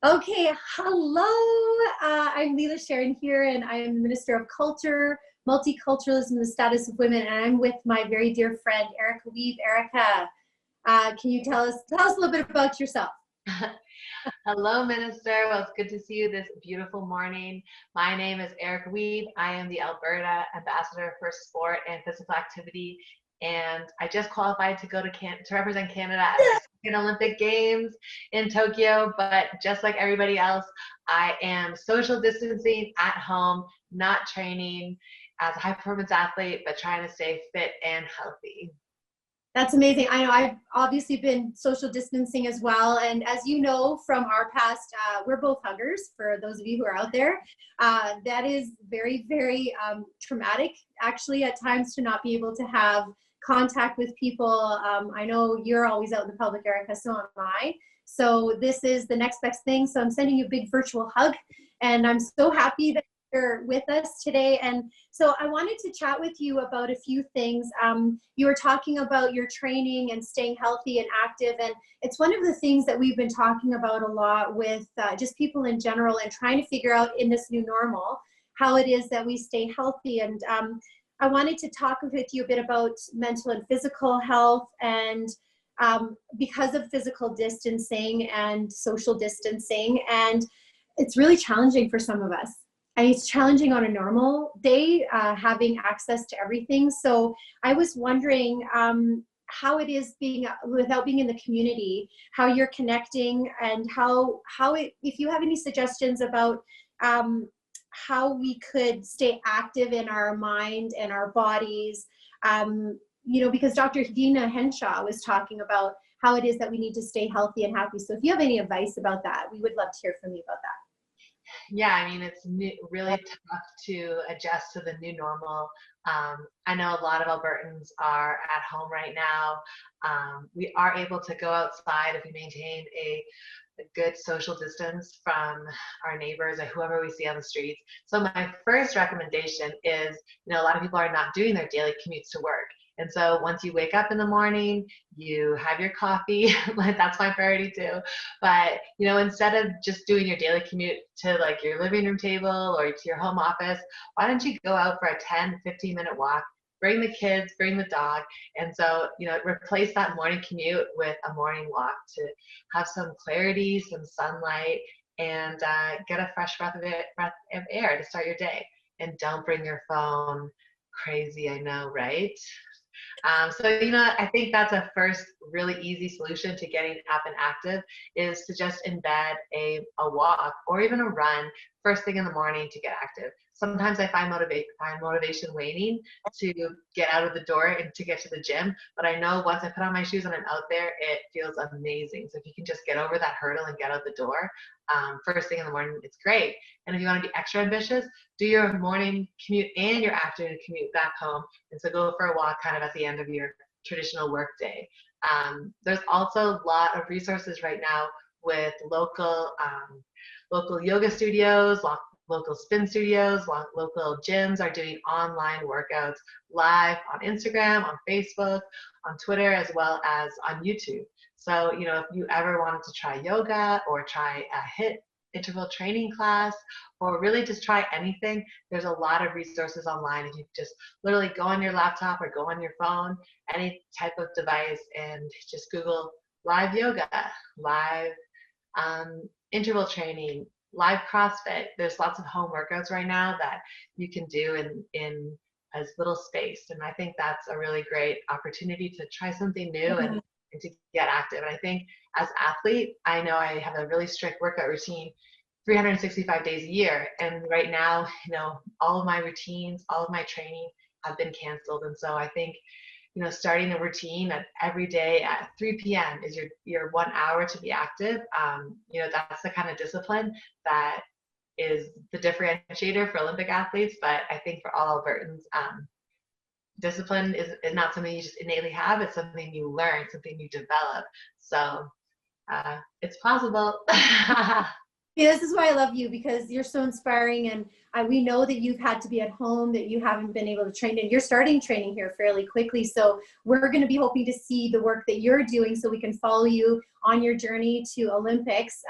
Okay, hello. I'm Leela Sharon here, and I am the Minister of Culture, Multiculturalism, and the Status of Women, and I'm with my very dear friend, Erica Wiebe. Erica, can you tell us a little bit about yourself? Hello, Minister. Well, it's good to see you this beautiful morning. My name is Erica Wiebe. I am the Alberta Ambassador for Sport and Physical Activity, and I just qualified to go to represent Canada at the Second Olympic Games in Tokyo. But just like everybody else, I am social distancing at home, not training as a high performance athlete, but trying to stay fit and healthy. That's amazing. I know I've obviously been social distancing as well. And as you know from our past, we're both huggers, for those of you who are out there. That is very, very traumatic, actually, at times to not be able to have contact with people. I know you're always out in the public, Erica, so am I. So this is the next best thing. So I'm sending you a big virtual hug. And I'm so happy that you're with us today. And so I wanted to chat with you about a few things. You were talking about your training and staying healthy and active, and it's one of the things that we've been talking about a lot with just people in general and trying to figure out in this new normal how it is that we stay healthy. And I wanted to talk with you a bit about mental and physical health, and because of physical distancing and social distancing, and it's really challenging for some of us. And it's challenging on a normal day, having access to everything. So I was wondering how it is being, without being in the community, how you're connecting, and if you have any suggestions about how we could stay active in our mind and our bodies, because Dr. Dina Henshaw was talking about how it is that we need to stay healthy and happy. So if you have any advice about that, we would love to hear from you about that. Yeah, I mean, it's really tough to adjust to the new normal. I know a lot of Albertans are at home right now. We are able to go outside if we maintain a good social distance from our neighbors or whoever we see on the streets. So my first recommendation is, a lot of people are not doing their daily commutes to work. And so once you wake up in the morning, you have your coffee, that's my priority too. But, instead of just doing your daily commute to like your living room table or to your home office, why don't you go out for a 10, 15-minute walk, bring the kids, bring the dog. And so, replace that morning commute with a morning walk to have some clarity, some sunlight, and get a fresh breath of air to start your day. And don't bring your phone. Crazy, I know, right? I think that's a first really easy solution to getting up and active is to just embed a walk or even a run first thing in the morning to get active. Sometimes I find motivation waning to get out of the door and to get to the gym, but I know once I put on my shoes and I'm out there, it feels amazing. So if you can just get over that hurdle and get out the door first thing in the morning, it's great. And if you want to be extra ambitious, do your morning commute and your afternoon commute back home. And so go for a walk kind of at the end of your traditional work day. There's also a lot of resources right now with local yoga studios, local spin studios, local gyms are doing online workouts live on Instagram, on Facebook, on Twitter, as well as on YouTube. So, if you ever wanted to try yoga or try a HIIT interval training class, or really just try anything, there's a lot of resources online. If you just literally go on your laptop or go on your phone, any type of device, and just Google live yoga, live interval training, live CrossFit. There's lots of home workouts right now that you can do in as little space. And I think that's a really great opportunity to try something new and to get active. And I think as an athlete, I know I have a really strict workout routine 365 days a year. And right now, all of my routines, all of my training have been canceled. And so I think, starting a routine at every day at 3 p.m. is your 1 hour to be active. That's the kind of discipline that is the differentiator for Olympic athletes. But I think for all Albertans, discipline is not something you just innately have. It's something you learn, something you develop. So it's possible. Yeah, this is why I love you, because you're so inspiring, and we know that you've had to be at home, that you haven't been able to train, and you're starting training here fairly quickly. So we're going to be hoping to see the work that you're doing so we can follow you on your journey to Olympics.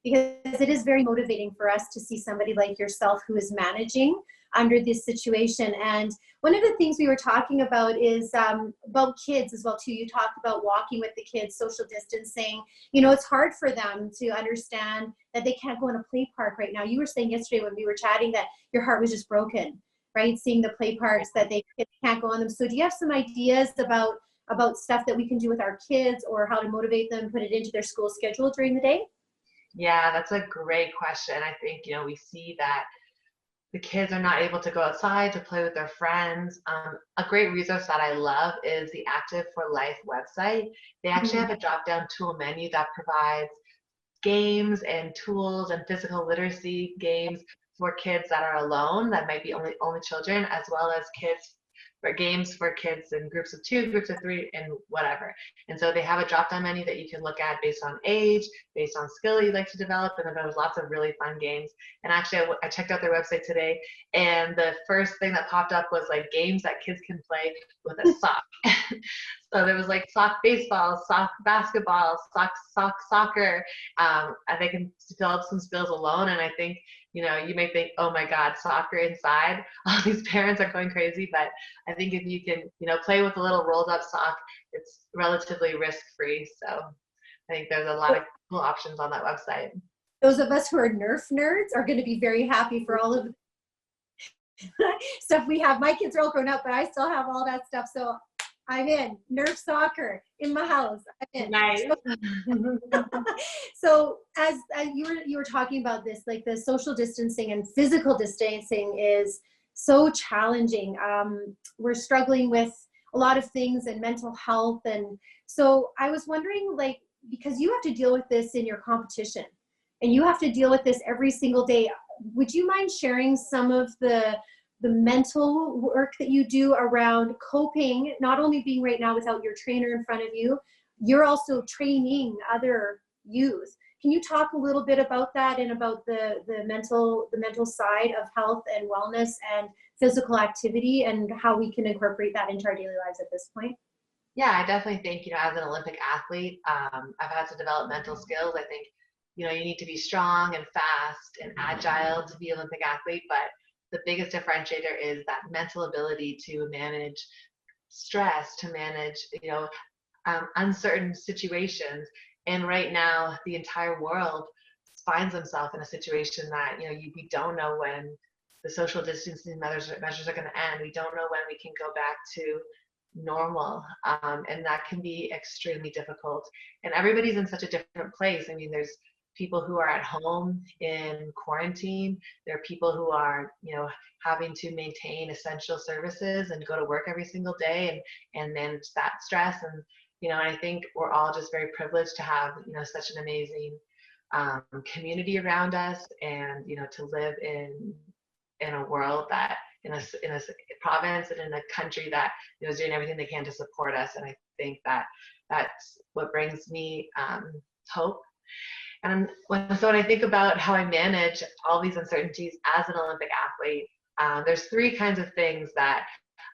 because it is very motivating for us to see somebody like yourself who is managing under this situation. And one of the things we were talking about is about kids as well too. You talked about walking with the kids, social distancing. You know, it's hard for them to understand that they can't go in a play park right now. You were saying yesterday when we were chatting that your heart was just broken, right? Seeing the play parks that they can't go on them. So do you have some ideas about stuff that we can do with our kids, or how to motivate them, put it into their school schedule during the day? Yeah, that's a great question. I think, we see that the kids are not able to go outside to play with their friends. A great resource that I love is the Active for Life website. They actually have a drop-down tool menu that provides games and tools and physical literacy games for kids that are alone, that might be only children, as well as kids for games for kids in groups of 2, groups of 3, and whatever. And so they have a drop-down menu that you can look at based on age, based on skill you'd like to develop, and then there's lots of really fun games. And actually, I checked out their website today, and the first thing that popped up was like games that kids can play with a sock. So there was like sock baseball, sock basketball, soccer. And they can develop some skills alone. And I think, you may think, oh my God, soccer inside. All these parents are going crazy. But I think if you can, play with a little rolled up sock, it's relatively risk-free. So I think there's a lot of cool options on that website. Those of us who are Nerf nerds are going to be very happy for all of the stuff we have. My kids are all grown up, but I still have all that stuff. So I'm in. Nerf soccer in my house. I'm in. Nice. So as you were talking about this, like the social distancing and physical distancing is so challenging. We're struggling with a lot of things and mental health. And so I was wondering, like, because you have to deal with this in your competition and you have to deal with this every single day, would you mind sharing some of the mental work that you do around coping, not only being right now without your trainer in front of you, you're also training other youth. Can you talk a little bit about that and about the mental side of health and wellness and physical activity and how we can incorporate that into our daily lives at this point? Yeah, I definitely think, as an Olympic athlete, I've had to develop mental skills. I think, you need to be strong and fast and agile to be an Olympic athlete, but the biggest differentiator is that mental ability to manage stress, to manage, uncertain situations. And right now, the entire world finds themselves in a situation that, we don't know when the social distancing measures are going to end. We don't know when we can go back to normal. And that can be extremely difficult. And everybody's in such a different place. I mean, there's people who are at home in quarantine. There are people who are, having to maintain essential services and go to work every single day and manage that stress. And, I think we're all just very privileged to have, such an amazing community around us, and, to live in a world that, in a province and in a country that, is doing everything they can to support us. And I think that that's what brings me hope. And when I think about how I manage all these uncertainties as an Olympic athlete, there's 3 kinds of things that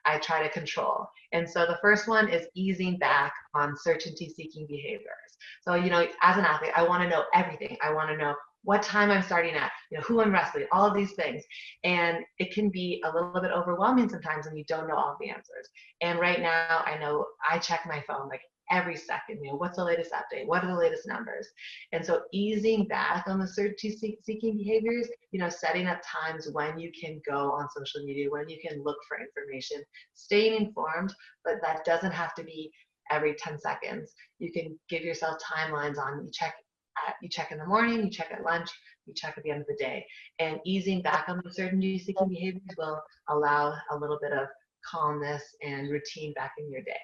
I try to control. And so the first one is easing back on certainty-seeking behaviors. So, as an athlete, I want to know everything. I want to know what time I'm starting at, who I'm wrestling, all of these things. And it can be a little bit overwhelming sometimes when you don't know all the answers. And right now, I know I check my phone like every second, what's the latest update? What are the latest numbers? And so easing back on the seeking behaviors, setting up times when you can go on social media, when you can look for information, staying informed, but that doesn't have to be every 10 seconds. You can give yourself timelines on, you check in the morning, you check at lunch, you check at the end of the day. And easing back on the certainty-seeking behaviors will allow a little bit of calmness and routine back in your day.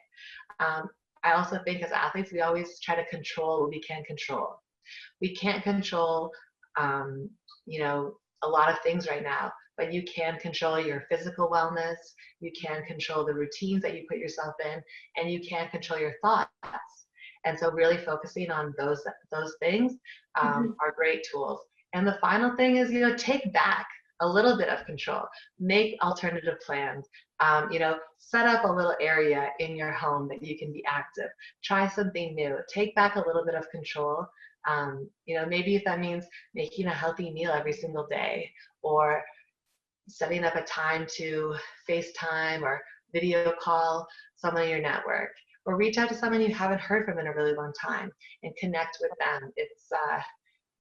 I also think as athletes, we always try to control what we can control. We can't control, a lot of things right now, but you can control your physical wellness. You can control the routines that you put yourself in, and you can control your thoughts. And so really focusing on those things are great tools. And the final thing is, take back a little bit of control, make alternative plans, set up a little area in your home that you can be active, try something new, take back a little bit of control Maybe if that means making a healthy meal every single day, or setting up a time to FaceTime or video call someone in your network, or reach out to someone you haven't heard from in a really long time and connect with them.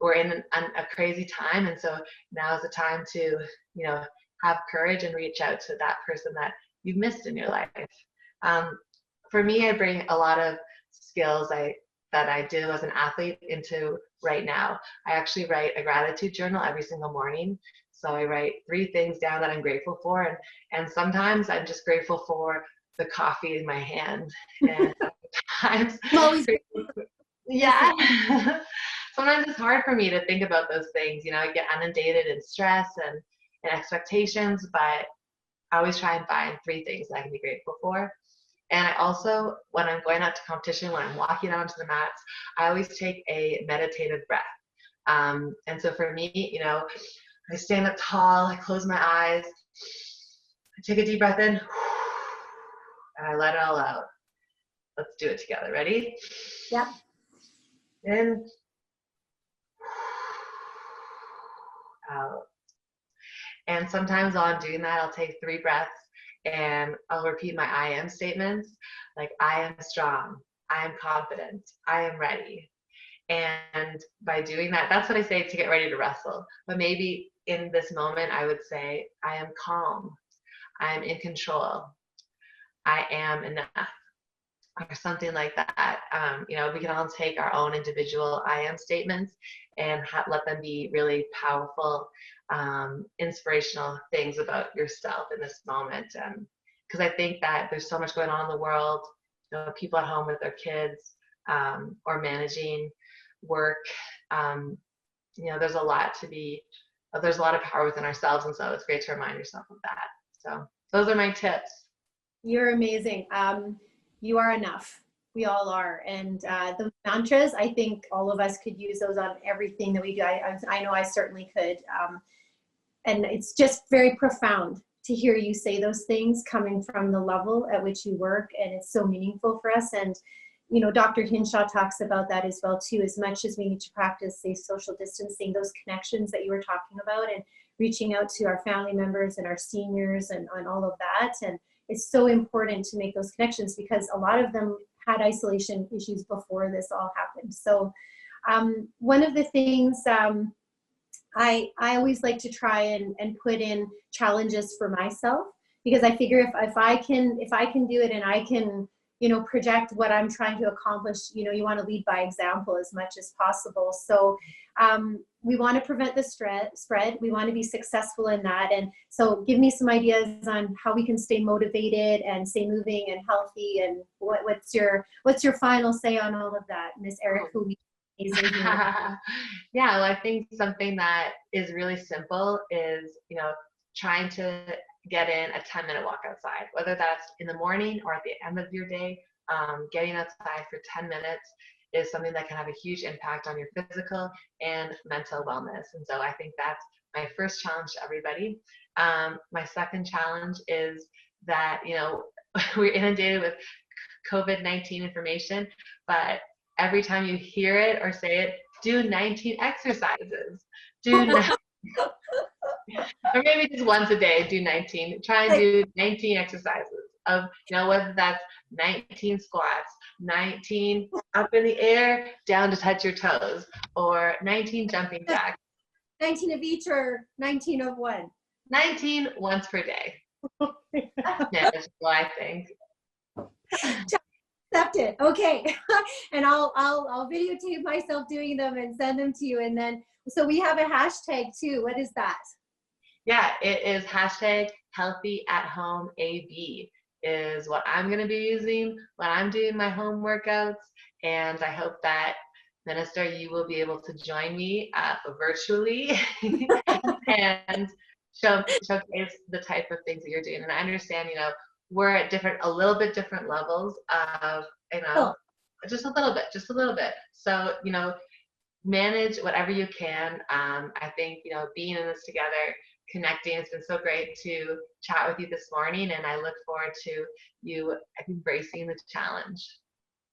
We're in a crazy time, and so now is the time to have courage and reach out to that person that you've missed in your life. For me, I bring a lot of skills that I do as an athlete into right now. I actually write a gratitude journal every single morning. So I write 3 things down that I'm grateful for, and sometimes I'm just grateful for the coffee in my hand, and sometimes I'm always yeah. Sometimes it's hard for me to think about those things. I get inundated in stress and expectations, but I always try and find 3 things that I can be grateful for. And I also, when I'm going out to competition, when I'm walking out onto the mats, I always take a meditative breath. And so for me, I stand up tall, I close my eyes, I take a deep breath in, and I let it all out. Let's do it together. Ready? Yeah. In, out. And sometimes while I'm doing that, I'll take 3 breaths and I'll repeat my I am statements, like I am strong, I am confident, I am ready. And by doing that, that's what I say to get ready to wrestle. But maybe in this moment, I would say, I am calm, I am in control, I am enough, or something like that. We can all take our own individual I am statements and let them be really powerful, inspirational things about yourself in this moment. Because I think that there's so much going on in the world, people at home with their kids, or managing work. There's a lot of power within ourselves, and so it's great to remind yourself of that. So those are my tips. You're amazing. You are enough. We all are. And the mantras, I think all of us could use those on everything that we do. I know I certainly could. And it's just very profound to hear you say those things coming from the level at which you work. And it's so meaningful for us. And, Dr. Hinshaw talks about that as well, too. As much as we need to practice, say, social distancing, those connections that you were talking about, and reaching out to our family members and our seniors and all of that. And it's so important to make those connections because a lot of them had isolation issues before this all happened. So one of the things I always like to try and put in challenges for myself, because I figure if I can do it and I can, project what I'm trying to accomplish, you want to lead by example as much as possible. So we want to prevent the spread. We want to be successful in that. And so give me some ideas on how we can stay motivated and stay moving and healthy. And what's your final say on all of that, Miss Eric, who we Yeah, well, I think something that is really simple is, trying to get in a 10-minute walk outside, whether that's in the morning or at the end of your day. Getting outside for 10 minutes is something that can have a huge impact on your physical and mental wellness. And so I think that's my first challenge to everybody. My second challenge is that, we're inundated with COVID-19 information, but every time you hear it or say it, do 19 exercises. Or maybe just once a day, do 19. Try and do 19 exercises of, whether that's 19 squats, 19 up in the air, down to touch your toes, or 19 jumping jacks. 19 of each or 19 of one? 19 once per day. That's manageable, I think. Accepted. Okay. And I'll videotape myself doing them and send them to you. And then, so we have a hashtag too. What is that? Yeah, it is #HealthyAtHomeAB is what I'm going to be using when I'm doing my home workouts. And I hope that, Minister, you will be able to join me virtually and showcase the type of things that you're doing. And I understand, we're at a little bit different levels of, just a little bit. So, manage whatever you can. I think, being in this together, connecting, it's been so great to chat with you this morning, and I look forward to you embracing the challenge.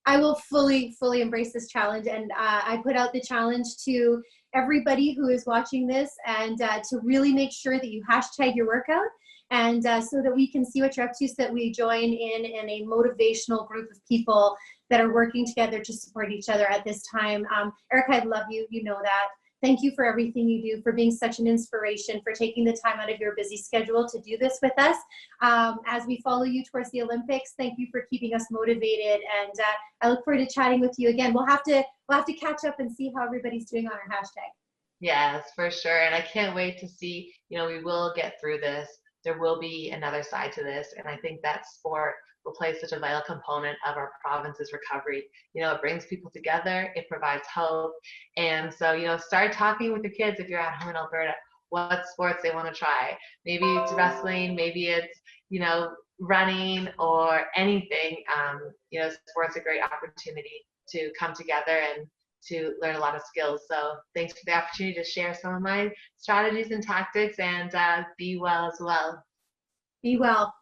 I will fully embrace this challenge. And I put out the challenge to everybody who is watching this, and to really make sure that you hashtag your workout, and so that we can see what you're up to, so that we join in a motivational group of people that are working together to support each other at this time. Erica, I love you. You know that. Thank you for everything you do, for being such an inspiration, for taking the time out of your busy schedule to do this with us. As we follow you towards the Olympics, thank you for keeping us motivated. And I look forward to chatting with you again. We'll have to catch up and see how everybody's doing on our hashtag. Yes, for sure. And I can't wait to see, we will get through this. There will be another side to this. And I think that sport will play such a vital component of our province's recovery. It brings people together, it provides hope. And so, start talking with your kids if you're at home in Alberta, what sports they want to try. Maybe it's wrestling, maybe it's, running or anything. Sports are a great opportunity to come together and to learn a lot of skills. So thanks for the opportunity to share some of my strategies and tactics, and be well as well. Be well.